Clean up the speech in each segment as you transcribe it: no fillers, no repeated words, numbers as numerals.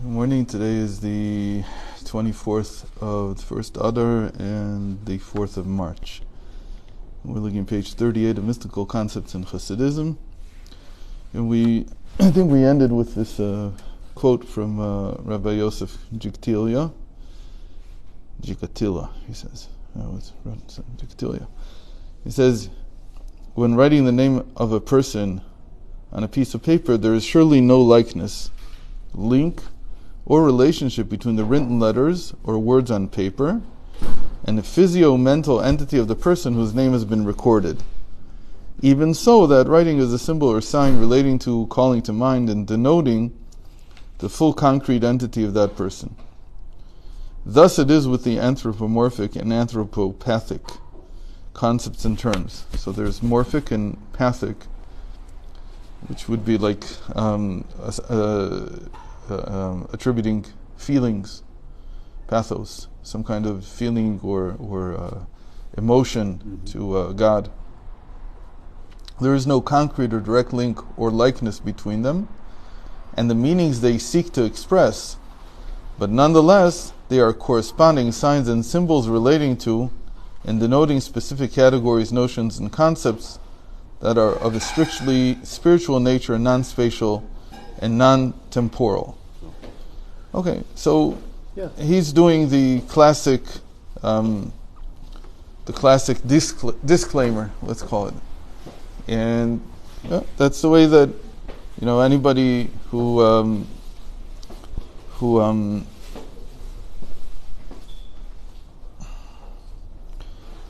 Good morning. Today is the 24th of the first Adar and the 4th of March. We're looking at page 38 of Mystical Concepts in Chasidism. And I think we ended with this quote from Rabbi Yosef Jikatilia, he says. Jikatilia. He says, when writing the name of a person on a piece of paper, there is surely no likeness, link, or relationship between the written letters or words on paper and the physio-mental entity of the person whose name has been recorded. Even so, that writing is a symbol or sign relating to, calling to mind, and denoting the full concrete entity of that person. Thus it is with the anthropomorphic and anthropopathic concepts and terms. So there's morphic and pathic, which would be like attributing feelings, pathos, some kind of feeling or emotion to God. There is no concrete or direct link or likeness between them and the meanings they seek to express, but nonetheless they are corresponding signs and symbols relating to and denoting specific categories, notions, and concepts that are of a strictly spiritual nature, non-spatial and non-temporal. Okay, so he's doing the classic disclaimer, let's call it, and that's the way that anybody who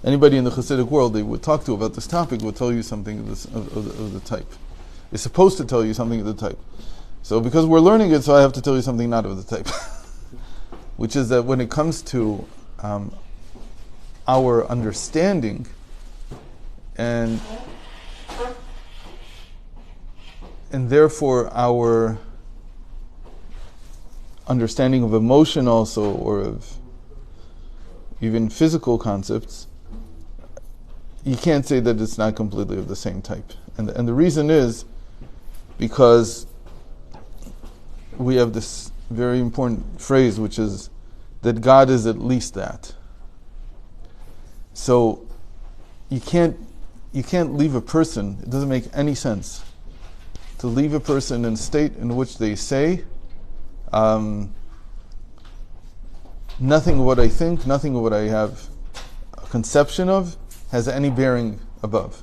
anybody in the Hasidic world they would talk to about this topic would tell you something of the type. It's supposed to tell you something of the type. So because we're learning it, so I have to tell you something not of the type. Which is that when it comes to our understanding and therefore our understanding of emotion also, or of even physical concepts, you can't say that it's not completely of the same type. And the reason is because we have this very important phrase, which is that God is at least that. So you can't leave a person, it doesn't make any sense to leave a person in a state in which they say nothing of what I think, nothing of what I have a conception of has any bearing above.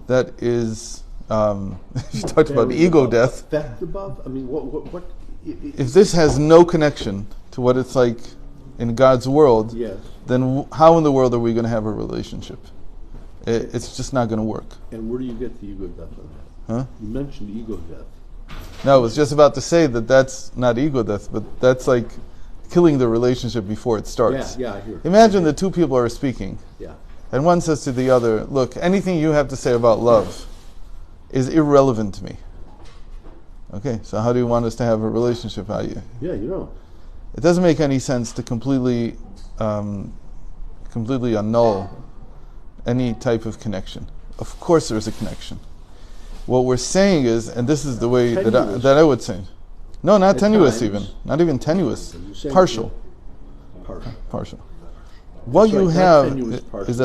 That is, if you talked about ego death. Effect above? I mean, what? If this has no connection to what it's like in God's world, yes, then how in the world are we going to have a relationship? It's just not going to work. And where do you get the ego death on that? Huh? You mentioned ego death. No, I was just about to say that that's not ego death, but that's like killing the relationship before it starts. Yeah, I hear. Imagine the two people are speaking. Yeah. And one says to the other, look, anything you have to say about love is irrelevant to me. Okay, so how do you want us to have a relationship? Yeah, you know. It doesn't make any sense to completely annul any type of connection. Of course there's a connection. What we're saying is, and this is the way that I would say, no, not tenuous even, not even tenuous, partial. Partial. What you have is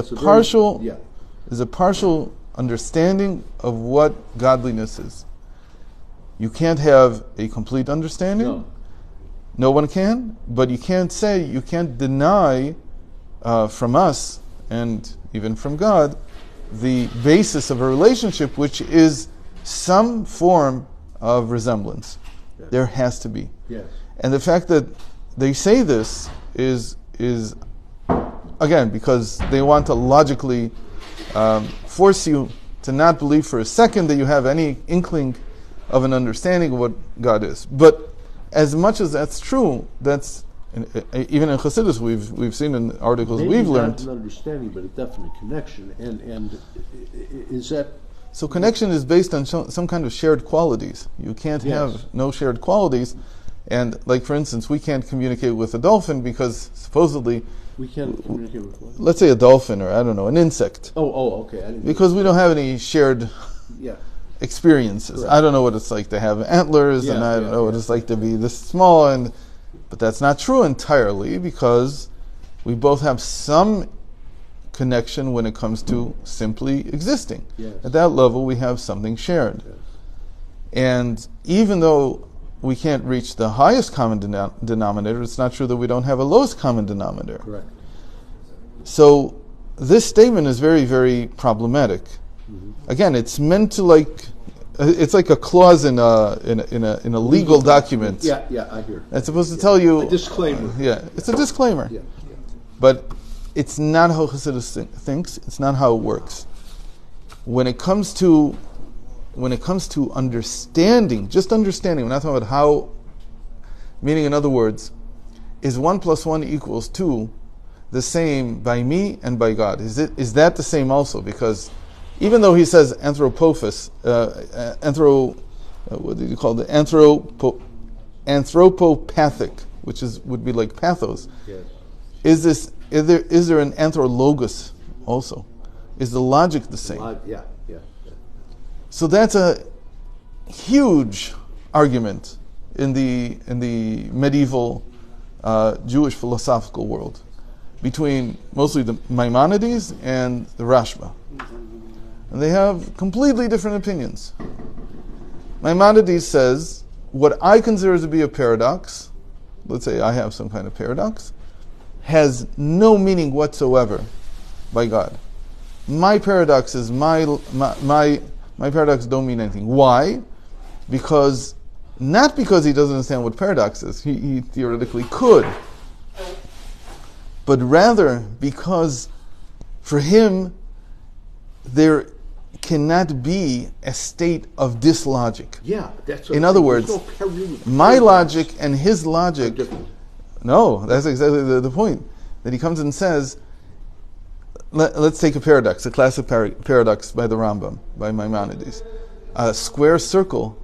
a partial understanding of what godliness is. You can't have a complete understanding. No one can, but you can't deny from us and even from God the basis of a relationship, which is some form of resemblance. Yes. There has to be. Yes. And the fact that they say this is again, because they want to logically force you to not believe for a second that you have any inkling of an understanding of what God is. But as much as that's true, that's even in Chasidus we've seen in articles we've learned. Maybe not an understanding, but a definite connection. And is that... So connection is based on some kind of shared qualities. You can't have no shared qualities. And like, for instance, we can't communicate with a dolphin because supposedly... We can't communicate with what? Let's say a dolphin, or I don't know, an insect. Oh, okay. Because we don't have any shared experiences. Correct. I don't know what it's like to have antlers, and I don't know what it's like to be this small, but that's not true entirely, because we both have some connection when it comes to simply existing. Yes. At that level, we have something shared. Yes. And even though we can't reach the highest common denominator, it's not true that we don't have a lowest common denominator. Correct. So this statement is very, very problematic. Again, it's meant to it's like a clause in a legal document. Yeah, I hear. It's supposed to tell you A disclaimer. It's a disclaimer. Yeah. But it's not how Chassidus thinks. It's not how it works. When it comes to understanding, just understanding, we're not talking about how. Meaning, in other words, is 1 + 1 = 2 the same by me and by God? Is that the same also? Because even though he says anthropophos, what did you call it? Anthropopathic, which would be like pathos. Yes. Is there an anthrologos also? Is the logic the same? Yeah. So that's a huge argument in the medieval Jewish philosophical world between mostly the Maimonides and the Rashba. And they have completely different opinions. Maimonides says, what I consider to be a paradox, let's say I have some kind of paradox, has no meaning whatsoever by God. My paradoxes, my paradox don't mean anything. Why? Not because he doesn't understand what paradox is. He theoretically could. But rather because for him there cannot be a state of dislogic. Yeah, that's what in other words, my logic and his logic. No, that's exactly the point. That he comes and says, let's take a paradox, a classic paradox by the Rambam, by Maimonides. A square circle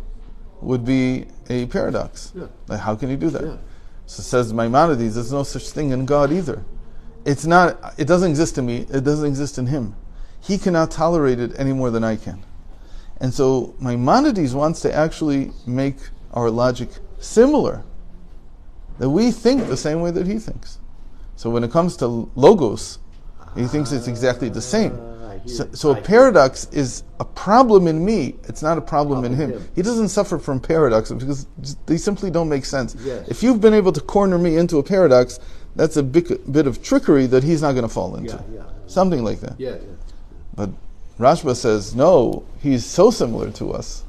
would be a paradox. Yeah. Like, how can you do that? Yeah. So says Maimonides, there's no such thing in God either. It doesn't exist in me, it doesn't exist in him. He cannot tolerate it any more than I can. And so Maimonides wants to actually make our logic similar. That we think the same way that he thinks. So when it comes to logos, he thinks it's exactly the same. So a paradox is a problem in me. It's not a problem in him. He doesn't suffer from paradoxes because they simply don't make sense. Yes. If you've been able to corner me into a paradox, that's a bit of trickery that he's not going to fall into. Yeah. Something like that. Yeah. But Rashba says, no, he's so similar to us.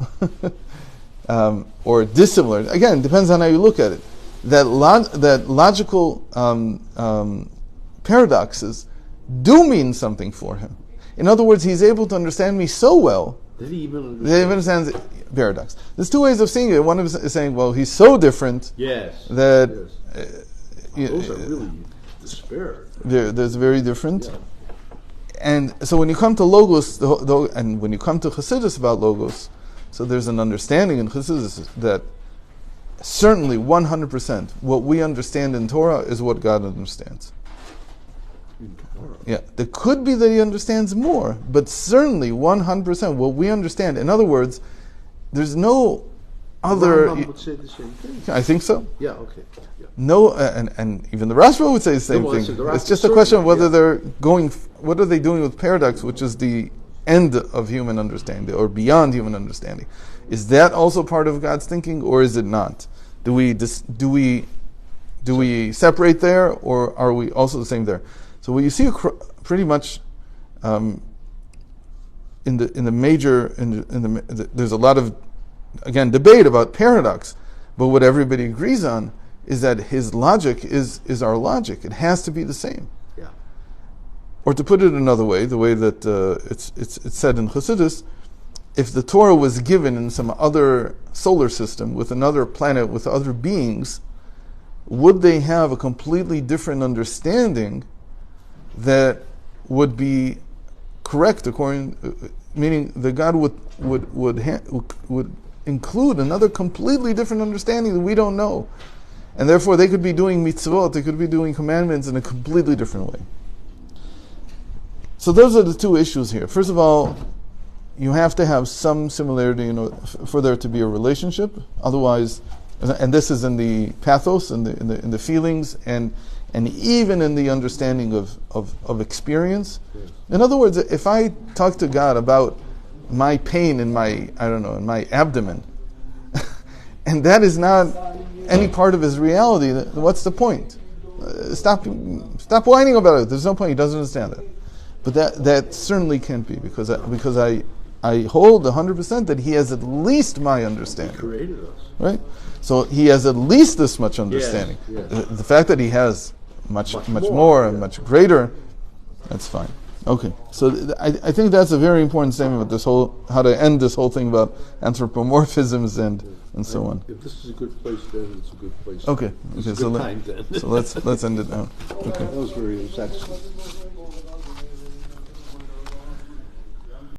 Or dissimilar. Again, depends on how you look at it. That logical paradoxes do mean something for him. In other words, he's able to understand me so well that he even understands paradox. There's two ways of seeing it. One is saying, well, he's so different that those are really disparate. There's very different. Yeah. And so when you come to Logos, and when you come to Chassidus about Logos, so there's an understanding in Chassidus that certainly 100% what we understand in Torah is what God understands. Yeah, there could be that he understands more, but certainly 100% what we understand. In other words, there's no other. Rambam would say the same thing. I think so. Yeah. Okay. Yeah. No, and even the Rashba would say the same thing. It's just a question of whether they're going. What are they doing with paradox, which is the end of human understanding or beyond human understanding? Is that also part of God's thinking, or is it not? Do we separate there, or are we also the same there? So what you see pretty much in the major there's a lot of again debate about paradox, but what everybody agrees on is that his logic is our logic. It has to be the same. Yeah. Or to put it another way, the way that it's said in Chassidus, if the Torah was given in some other solar system with another planet with other beings, would they have a completely different understanding that would be correct meaning that God would include another completely different understanding that we don't know, and therefore they could be doing mitzvot, they could be doing commandments in a completely different way. So those are the two issues here. First of all, you have to have some similarity for there to be a relationship. Otherwise, and this is in the pathos, in the feelings, and even in the understanding of experience. In other words, if I talk to God about my pain in my abdomen, and that is not any part of his reality, what's the point? Stop whining about it. There's no point. He doesn't understand it. But that certainly can't be, because I hold 100% that he has at least my understanding. He created us. Right? So he has at least this much understanding. Yes. The fact that he has much more and much greater, that's fine. Okay, so I think that's a very important statement about this whole, how to end this whole thing about anthropomorphisms and so on. If this is a good place to end, it's a good place. Okay, It's a so good time to end. let's end it now. Okay. That was very excellent.